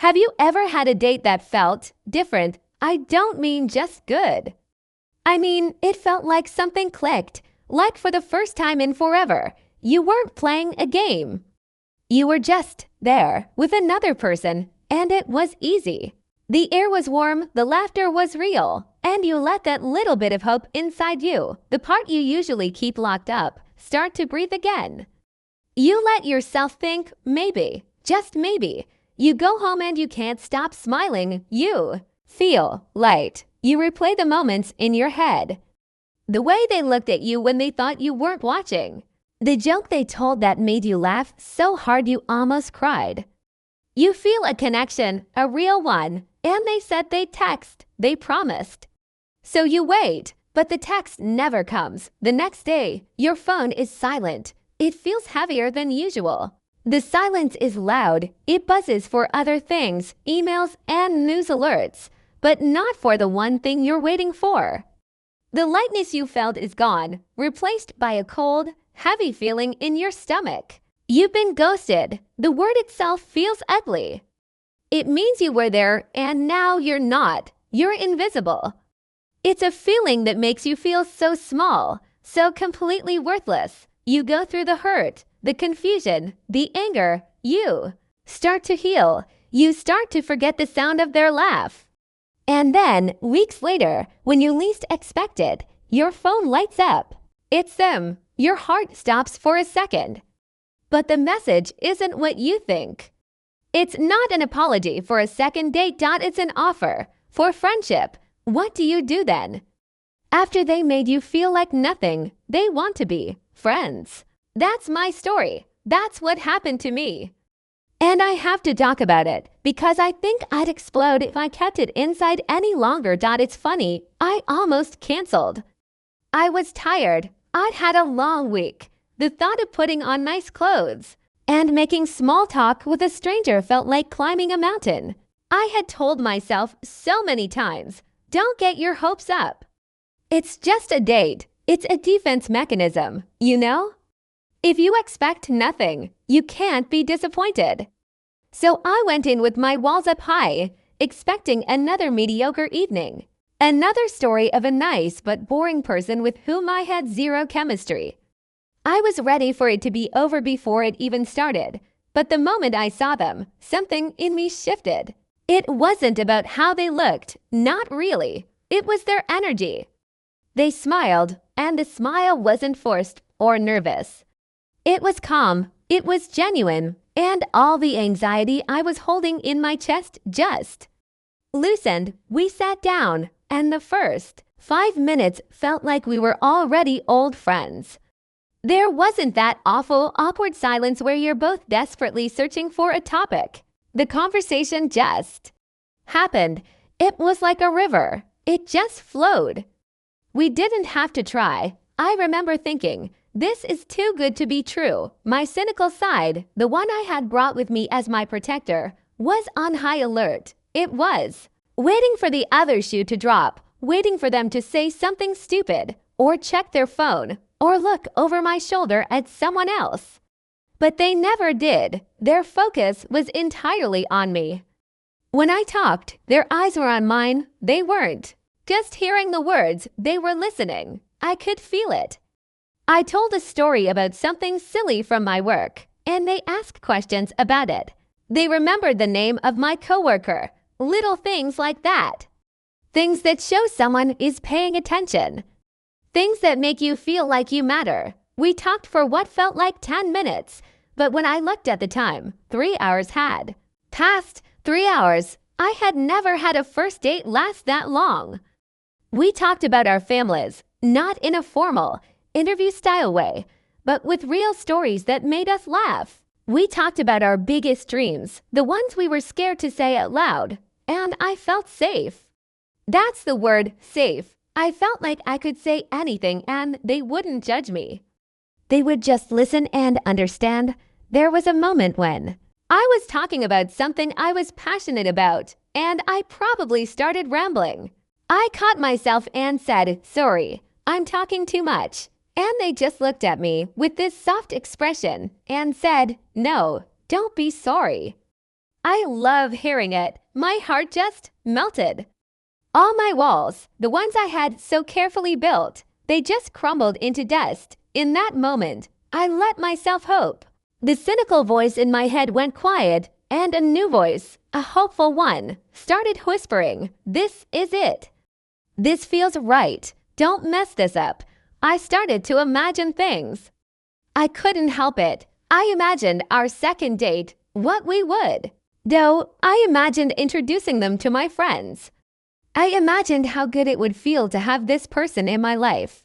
Have you ever had a date that felt different? I don't mean just good. I mean, it felt like something clicked, like for the first time in forever. You weren't playing a game. You were just there with another person, and it was easy. The air was warm, the laughter was real, and you let that little bit of hope inside you, the part you usually keep locked up, start to breathe again. You let yourself think, maybe, just maybe. You go home and you can't stop smiling. You feel light. You replay the moments in your head. The way they looked at you when they thought you weren't watching. The joke they told that made you laugh so hard you almost cried. You feel a connection, a real one, and they said they'd text. They promised. So you wait, but the text never comes. The next day, your phone is silent. It feels heavier than usual. The silence is loud. It buzzes for other things, emails and news alerts, but not for the one thing you're waiting for. The lightness you felt is gone, replaced by a cold, heavy feeling in your stomach. You've been ghosted. The word itself feels ugly. It means you were there and now you're not. You're invisible. It's a feeling that makes you feel so small, so completely worthless. You go through the hurt, the confusion, the anger. You start to heal. You start to forget the sound of their laugh. And then, weeks later, when you least expect it, your phone lights up. It's them. Your heart stops for a second. But the message isn't what you think. It's not an apology for a second date. It's an offer for friendship. What do you do then? After they made you feel like nothing, they want to be friends. That's my story. That's what happened to me. And I have to talk about it because I think I'd explode if I kept it inside any longer. It's funny, I almost canceled. I was tired. I'd had a long week. The thought of putting on nice clothes and making small talk with a stranger felt like climbing a mountain. I had told myself so many times, don't get your hopes up. It's just a date. It's a defense mechanism, you know? If you expect nothing, you can't be disappointed. So I went in with my walls up high, expecting another mediocre evening. Another story of a nice but boring person with whom I had zero chemistry. I was ready for it to be over before it even started, but the moment I saw them, something in me shifted. It wasn't about how they looked, not really. It was their energy. They smiled, and the smile wasn't forced or nervous. It was calm, it was genuine, and all the anxiety I was holding in my chest just loosened. We sat down, and the first 5 minutes felt like we were already old friends. There wasn't that awful, awkward silence where you're both desperately searching for a topic. The conversation just happened. It was like a river. It just flowed. We didn't have to try. I remember thinking, this is too good to be true. My cynical side, the one I had brought with me as my protector, was on high alert. It was waiting for the other shoe to drop, waiting for them to say something stupid, or check their phone, or look over my shoulder at someone else. But they never did. Their focus was entirely on me. When I talked, their eyes were on mine. They weren't just hearing the words, they were listening. I could feel it. I told a story about something silly from my work, and they asked questions about it. They remembered the name of my coworker, little things like that. Things that show someone is paying attention. Things that make you feel like you matter. We talked for what felt like 10 minutes, but when I looked at the time, 3 hours had passed. 3 hours. I had never had a first date last that long. We talked about our families, not in a formal, interview-style way, but with real stories that made us laugh. We talked about our biggest dreams, the ones we were scared to say out loud, and I felt safe. That's the word, safe. I felt like I could say anything and they wouldn't judge me. They would just listen and understand. There was a moment when I was talking about something I was passionate about, and I probably started rambling. I caught myself and said, sorry, I'm talking too much. And they just looked at me with this soft expression and said, no, don't be sorry. I love hearing it. My heart just melted. All my walls, the ones I had so carefully built, they just crumbled into dust. In that moment, I let myself hope. The cynical voice in my head went quiet, and a new voice, a hopeful one, started whispering, "This is it. This feels right. Don't mess this up." I started to imagine things. I couldn't help it. I imagined our second date, what we would. Though, I imagined introducing them to my friends. I imagined how good it would feel to have this person in my life.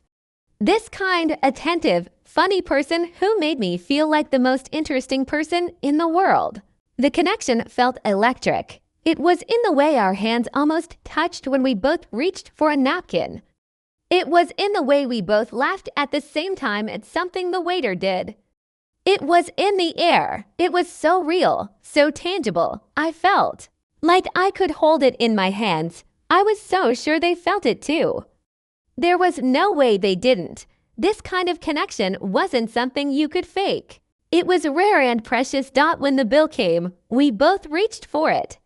This kind, attentive, funny person who made me feel like the most interesting person in the world. The connection felt electric. It was in the way our hands almost touched when we both reached for a napkin. It was in the way we both laughed at the same time at something the waiter did. It was in the air. It was so real, so tangible. I felt like I could hold it in my hands. I was so sure they felt it too. There was no way they didn't. This kind of connection wasn't something you could fake. It was rare and precious. When the bill came, we both reached for it.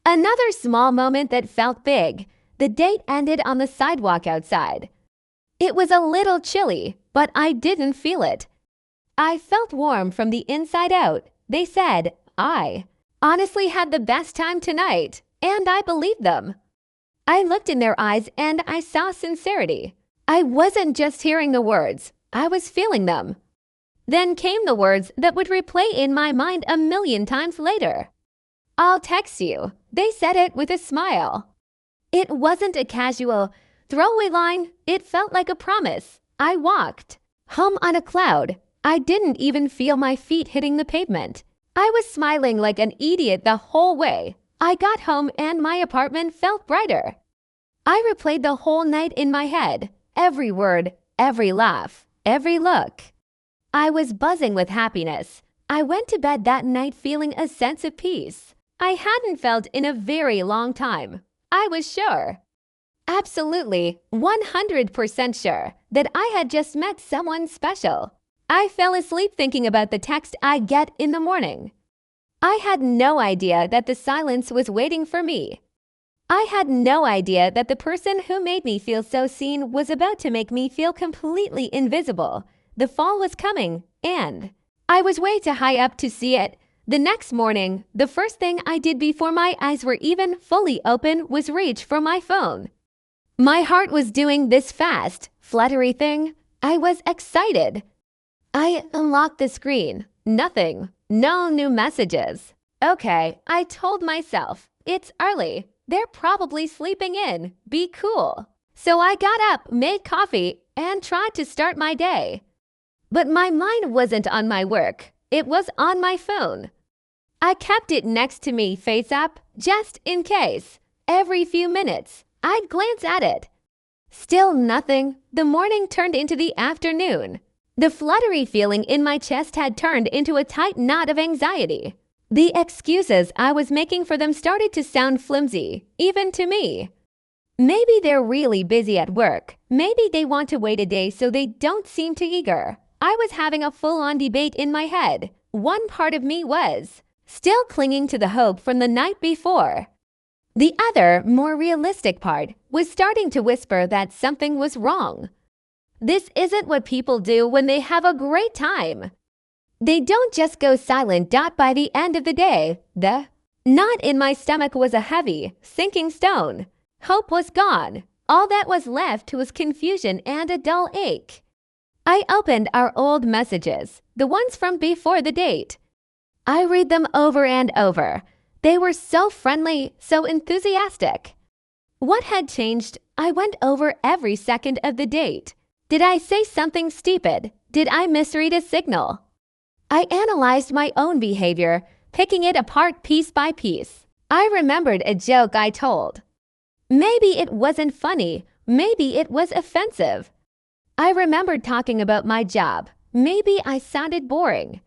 Another small moment that felt big. The date ended on the sidewalk outside. It was a little chilly, but I didn't feel it. I felt warm from the inside out. They said, "I honestly had the best time tonight," and I believed them. I looked in their eyes and I saw sincerity. I wasn't just hearing the words, I was feeling them. Then came the words that would replay in my mind a million times later. "I'll text you." They said it with a smile. It wasn't a casual, throwaway line. It felt like a promise. I walked home on a cloud. I didn't even feel my feet hitting the pavement. I was smiling like an idiot the whole way. I got home and my apartment felt brighter. I replayed the whole night in my head. Every word, every laugh, every look. I was buzzing with happiness. I went to bed that night feeling a sense of peace I hadn't felt in a very long time. I was sure, absolutely 100% sure, that I had just met someone special. I fell asleep thinking about the text I get in the morning. I had no idea that the silence was waiting for me. I had no idea that the person who made me feel so seen was about to make me feel completely invisible. The fall was coming, and I was way too high up to see it. The next morning, the first thing I did before my eyes were even fully open was reach for my phone. My heart was doing this fast, fluttery thing. I was excited. I unlocked the screen. Nothing. No new messages. Okay, I told myself, it's early. They're probably sleeping in. Be cool. So I got up, made coffee, and tried to start my day. But my mind wasn't on my work. It was on my phone. I kept it next to me face up, just in case. Every few minutes, I'd glance at it. Still nothing. The morning turned into the afternoon. The fluttery feeling in my chest had turned into a tight knot of anxiety. The excuses I was making for them started to sound flimsy, even to me. Maybe they're really busy at work. Maybe they want to wait a day so they don't seem too eager. I was having a full-on debate in my head. One part of me was still clinging to the hope from the night before. The other, more realistic part was starting to whisper that something was wrong. This isn't what people do when they have a great time. They don't just go silent. By the end of the day, the knot in my stomach was a heavy, sinking stone. Hope was gone. All that was left was confusion and a dull ache. I opened our old messages, the ones from before the date. I read them over and over. They were so friendly, so enthusiastic. What had changed? I went over every second of the date. Did I say something stupid? Did I misread a signal? I analyzed my own behavior, picking it apart piece by piece. I remembered a joke I told. Maybe it wasn't funny. Maybe it was offensive. I remembered talking about my job. Maybe I sounded boring.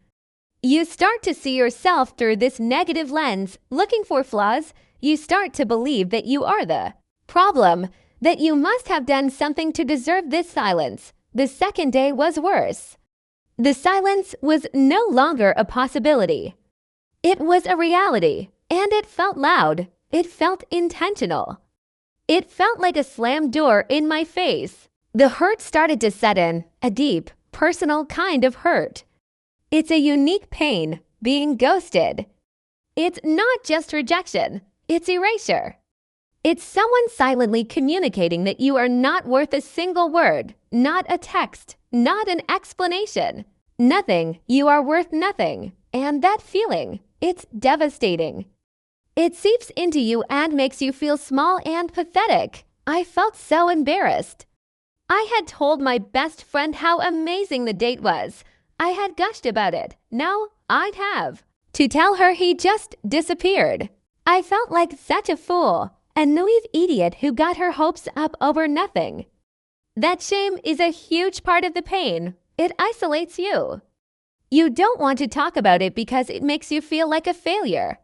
You start to see yourself through this negative lens, looking for flaws. You start to believe that you are the problem, that you must have done something to deserve this silence. The second day was worse. The silence was no longer a possibility. It was a reality. And it felt loud. It felt intentional. It felt like a slammed door in my face. The hurt started to set in, a deep, personal kind of hurt. It's a unique pain, being ghosted. It's not just rejection, it's erasure. It's someone silently communicating that you are not worth a single word, not a text, not an explanation. Nothing, you are worth nothing. And that feeling, it's devastating. It seeps into you and makes you feel small and pathetic. I felt so embarrassed. I had told my best friend how amazing the date was. I had gushed about it. Now I'd have to tell her he just disappeared. I felt like such a fool, a naive idiot who got her hopes up over nothing. That shame is a huge part of the pain. It isolates you. You don't want to talk about it because it makes you feel like a failure.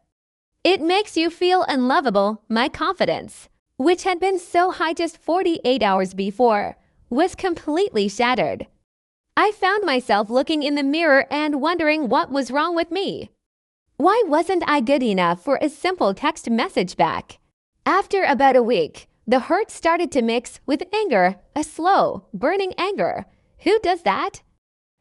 It makes you feel unlovable. My confidence, which had been so high just 48 hours before, was completely shattered. I found myself looking in the mirror and wondering what was wrong with me. Why wasn't I good enough for a simple text message back? After about a week, the hurt started to mix with anger, a slow, burning anger. Who does that?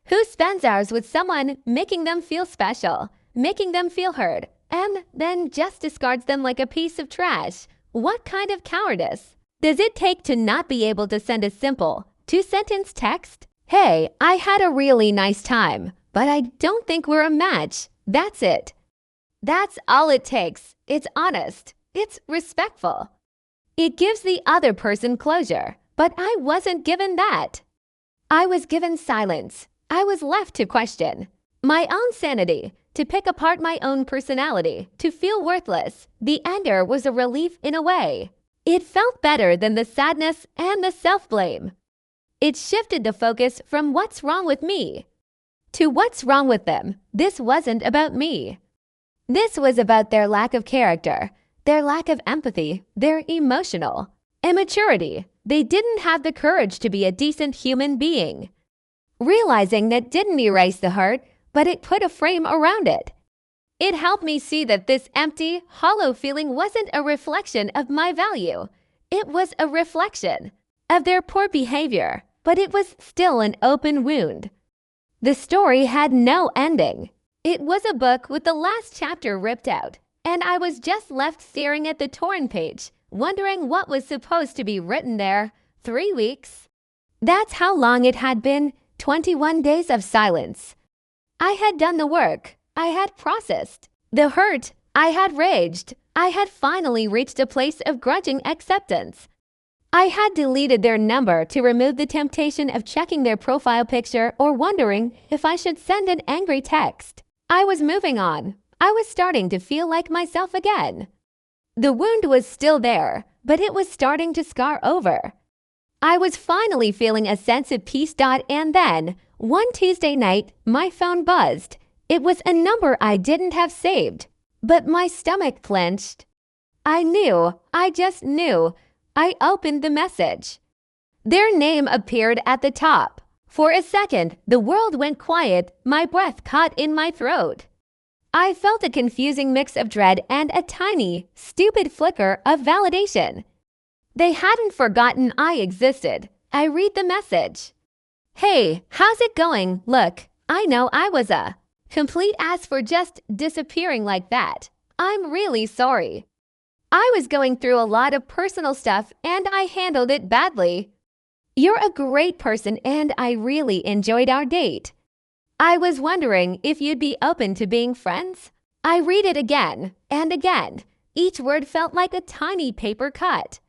Who spends hours with someone making them feel special, making them feel heard, and then just discards them like a piece of trash? What kind of cowardice does it take to not be able to send a simple, two-sentence text? Hey, I had a really nice time, but I don't think we're a match. That's it. That's all it takes. It's honest. It's respectful. It gives the other person closure, but I wasn't given that. I was given silence. I was left to question my own sanity, to pick apart my own personality, to feel worthless. The anger was a relief in a way. It felt better than the sadness and the self-blame. It shifted the focus from what's wrong with me to what's wrong with them. This wasn't about me. This was about their lack of character, their lack of empathy, their emotional immaturity. They didn't have the courage to be a decent human being. Realizing that didn't erase the hurt, but it put a frame around it. It helped me see that this empty, hollow feeling wasn't a reflection of my value. It was a reflection of their poor behavior, but it was still an open wound. The story had no ending. It was a book with the last chapter ripped out, and I was just left staring at the torn page, wondering what was supposed to be written there. 3 weeks. That's how long it had been, 21 days of silence. I had done the work. I had processed the hurt. I had raged. I had finally reached a place of grudging acceptance. I had deleted their number to remove the temptation of checking their profile picture or wondering if I should send an angry text. I was moving on. I was starting to feel like myself again. The wound was still there, but it was starting to scar over. I was finally feeling a sense of peace. And then, one Tuesday night, my phone buzzed. It was a number I didn't have saved, but my stomach clenched. I knew. I just knew. I opened the message. Their name appeared at the top. For a second, the world went quiet. My breath caught in my throat. I felt a confusing mix of dread and a tiny, stupid flicker of validation. They hadn't forgotten I existed. I read the message. Hey, how's it going? Look, I know I was a complete ass for just disappearing like that. I'm really sorry. I was going through a lot of personal stuff and I handled it badly. You're a great person and I really enjoyed our date. I was wondering if you'd be open to being friends. I read it again and again. Each word felt like a tiny paper cut.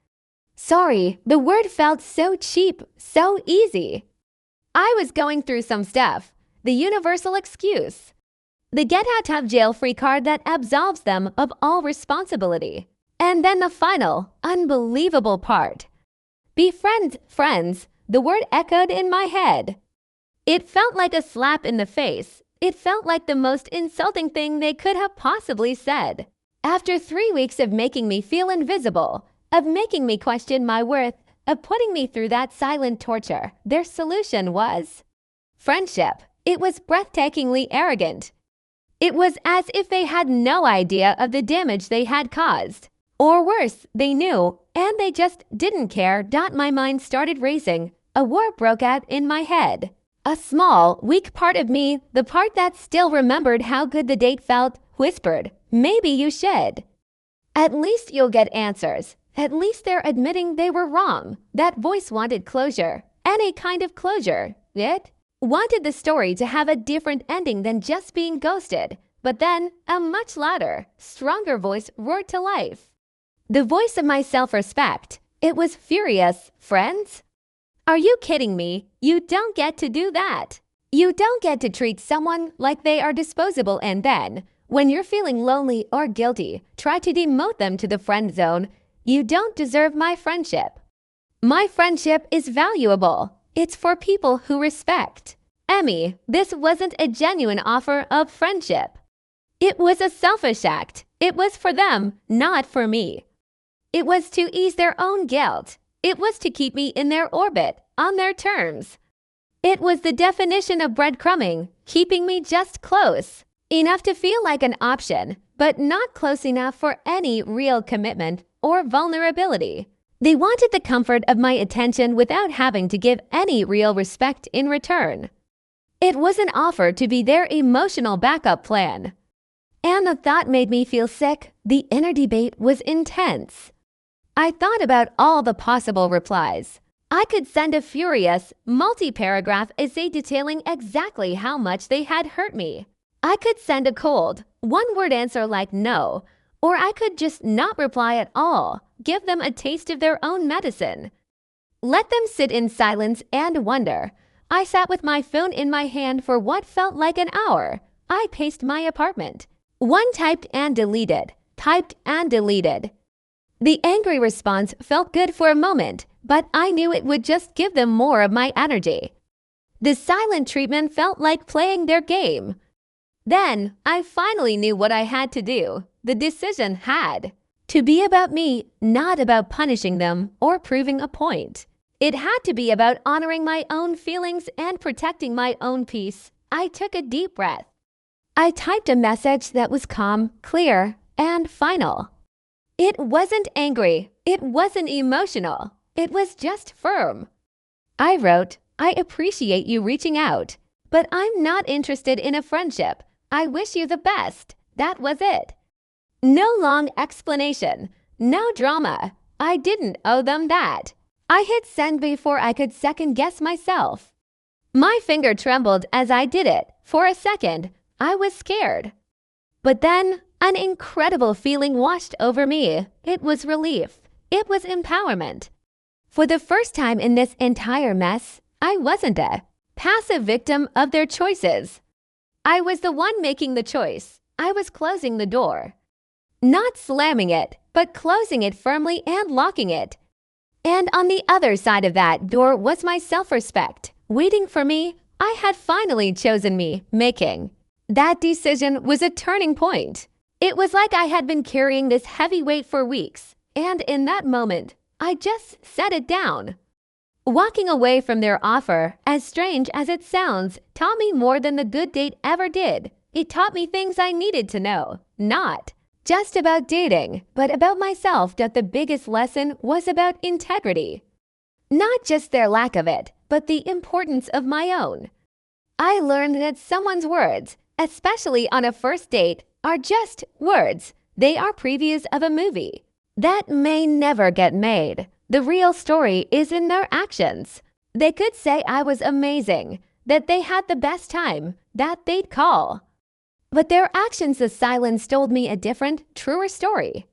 Sorry, the word felt so cheap, so easy. I was going through some stuff. The universal excuse. The get out of jail free card that absolves them of all responsibility. And then the final, unbelievable part. Befriend friends, the word echoed in my head. It felt like a slap in the face. It felt like the most insulting thing they could have possibly said. After 3 weeks of making me feel invisible, of making me question my worth, of putting me through that silent torture, their solution was friendship. It was breathtakingly arrogant. It was as if they had no idea of the damage they had caused. Or worse, they knew, and they just didn't care. My mind started racing. A war broke out in my head. A small, weak part of me, the part that still remembered how good the date felt, whispered, "Maybe you should. At least you'll get answers. At least they're admitting they were wrong." That voice wanted closure. Any kind of closure. It wanted the story to have a different ending than just being ghosted. But then, a much louder, stronger voice roared to life. The voice of my self-respect. It was furious. "Friends? Are you kidding me? You don't get to do that. You don't get to treat someone like they are disposable and then, when you're feeling lonely or guilty, try to demote them to the friend zone. You don't deserve my friendship. My friendship is valuable. It's for people who respect." Emmy, this wasn't a genuine offer of friendship. It was a selfish act. It was for them, not for me. It was to ease their own guilt. It was to keep me in their orbit, on their terms. It was the definition of breadcrumbing, keeping me just close, enough to feel like an option, but not close enough for any real commitment or vulnerability. They wanted the comfort of my attention without having to give any real respect in return. It was an offer to be their emotional backup plan. And the thought made me feel sick. The inner debate was intense. I thought about all the possible replies. I could send a furious, multi-paragraph essay detailing exactly how much they had hurt me. I could send a cold, one-word answer like no, or I could just not reply at all, give them a taste of their own medicine. Let them sit in silence and wonder. I sat with my phone in my hand for what felt like an hour. I paced my apartment. One typed and deleted, typed and deleted. The angry response felt good for a moment, but I knew it would just give them more of my energy. The silent treatment felt like playing their game. Then, I finally knew what I had to do. The decision had to be about me, not about punishing them or proving a point. It had to be about honoring my own feelings and protecting my own peace. I took a deep breath. I typed a message that was calm, clear, and final. It wasn't angry. It wasn't emotional. It was just firm. I wrote, "I appreciate you reaching out, but I'm not interested in a friendship. I wish you the best." That was it. No long explanation. No drama. I didn't owe them that. I hit send before I could second-guess myself. My finger trembled as I did it. For a second, I was scared. But then, an incredible feeling washed over me. It was relief. It was empowerment. For the first time in this entire mess, I wasn't a passive victim of their choices. I was the one making the choice. I was closing the door. Not slamming it, but closing it firmly and locking it. And on the other side of that door was my self-respect. Waiting for me, I had finally chosen me, making. That decision was a turning point. It was like I had been carrying this heavy weight for weeks, and in that moment, I just set it down. Walking away from their offer, as strange as it sounds, taught me more than the good date ever did. It taught me things I needed to know, not just about dating, but about myself. That the biggest lesson was about integrity. Not just their lack of it, but the importance of my own. I learned that someone's words, especially on a first date, are just words. They are previews of a movie that may never get made. The real story is in their actions. They could say I was amazing, that they had the best time, that they'd call. But their actions, the silence told me a different, truer story.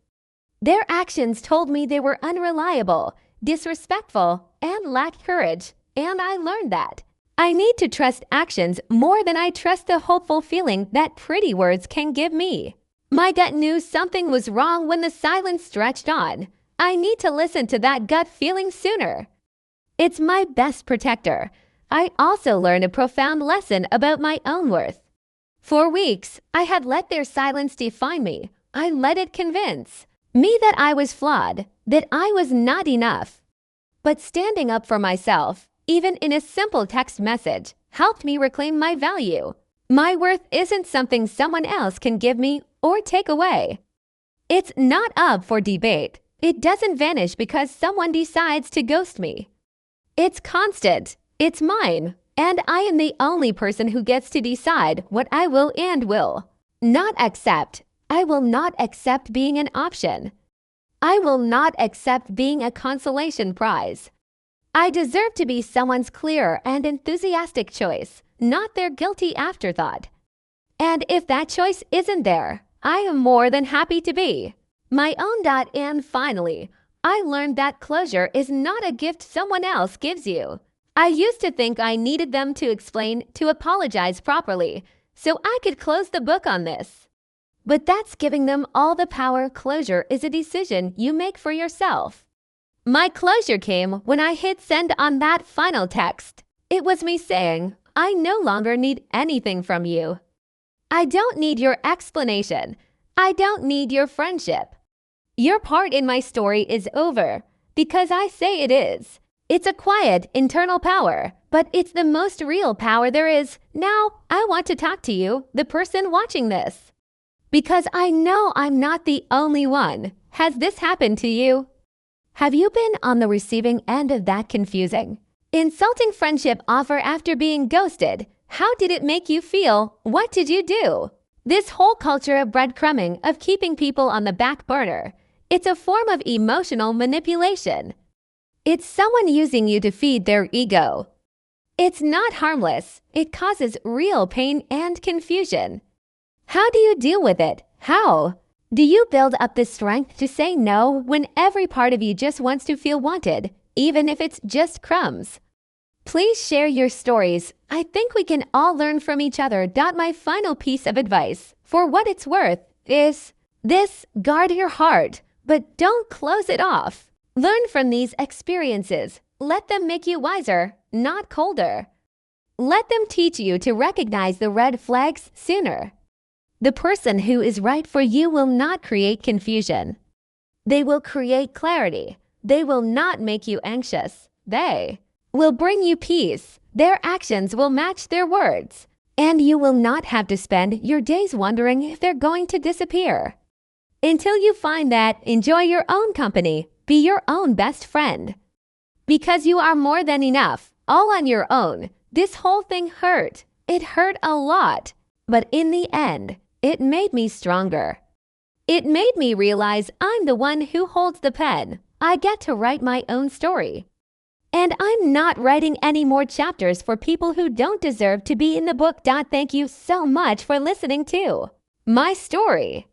Their actions told me they were unreliable, disrespectful, and lacked courage, and I learned that. I need to trust actions more than I trust the hopeful feeling that pretty words can give me. My gut knew something was wrong when the silence stretched on. I need to listen to that gut feeling sooner. It's my best protector. I also learned a profound lesson about my own worth. For weeks, I had let their silence define me. I let it convince me that I was flawed, that I was not enough. But standing up for myself, even in a simple text message, helped me reclaim my value. My worth isn't something someone else can give me or take away. It's not up for debate. It doesn't vanish because someone decides to ghost me. It's constant. It's mine. And I am the only person who gets to decide what I will and will not accept. I will not accept being an option. I will not accept being a consolation prize. I deserve to be someone's clear and enthusiastic choice, not their guilty afterthought. And if that choice isn't there, I am more than happy to be my own. And finally, I learned that closure is not a gift someone else gives you. I used to think I needed them to explain, to apologize properly, so I could close the book on this. But that's giving them all the power. Closure is a decision you make for yourself. My closure came when I hit send on that final text. It was me saying, I no longer need anything from you. I don't need your explanation. I don't need your friendship. Your part in my story is over because I say it is. It's a quiet, internal power, but it's the most real power there is. Now, I want to talk to you, the person watching this, because I know I'm not the only one. Has this happened to you? Have you been on the receiving end of that confusing, insulting friendship offer after being ghosted? How did it make you feel? What did you do? This whole culture of breadcrumbing, of keeping people on the back burner, it's a form of emotional manipulation. It's someone using you to feed their ego. It's not harmless. It causes real pain and confusion. How do you deal with it? How? Do you build up the strength to say no when every part of you just wants to feel wanted, even if it's just crumbs? Please share your stories. I think we can all learn from each other. My final piece of advice, for what it's worth, is this: guard your heart, but don't close it off. Learn from these experiences. Let them make you wiser, not colder. Let them teach you to recognize the red flags sooner. The person who is right for you will not create confusion. They will create clarity. They will not make you anxious. They will bring you peace. Their actions will match their words. And you will not have to spend your days wondering if they're going to disappear. Until you find that, enjoy your own company. Be your own best friend. Because you are more than enough, all on your own. This whole thing hurt. It hurt a lot. But in the end, it made me stronger. It made me realize I'm the one who holds the pen. I get to write my own story. And I'm not writing any more chapters for people who don't deserve to be in the book. Thank you so much for listening to my story.